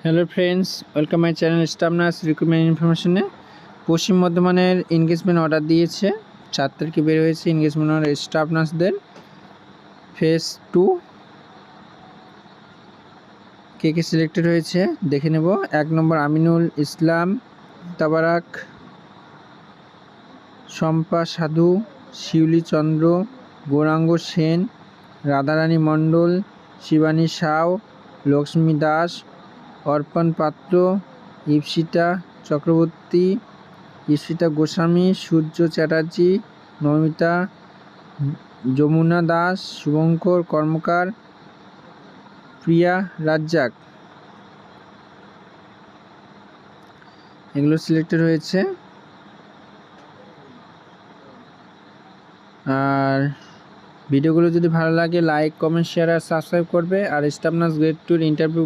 Hello friends, welcome my channel staff nurse recruitment ইনফরমেশনে। পশ্চিম বর্ধমানের এনগেজমেন্ট অর্ডার দিয়েছে, 4 তারিখে বের হয়েছে এনগেজমেন্ট অর্ডার স্টাফ নার্সদের ফেজ 2। কে সিলেক্টেড হয়েছে দেখে নেব। 1 নম্বর আমিনুল ইসলাম তাবারাক, শম্পা সাধু, শিউলি চন্দ্র, গৌরাঙ্গ সেন, রাধারানী মণ্ডল, শিবানী সাউ, লক্ষ্মী দাস, অর্পণ পাত্র, ইপসিতা চক্রবর্তী, ইপসিতা গোস্বামী, সূর্য চ্যাটার্জি, নমিতা, যমুনা দাস, শুভঙ্কর কর্মকার, প্রিয়া রাজ্জাক, এগুলো সিলেক্টেড হয়েছে। আর ভিডিওগুলো যদি ভালো লাগে লাইক, কমেন্ট, শেয়ার আর সাবস্ক্রাইব করবে। আর স্টাফ নার্স গ্রেড 2 ইন্টারভিউ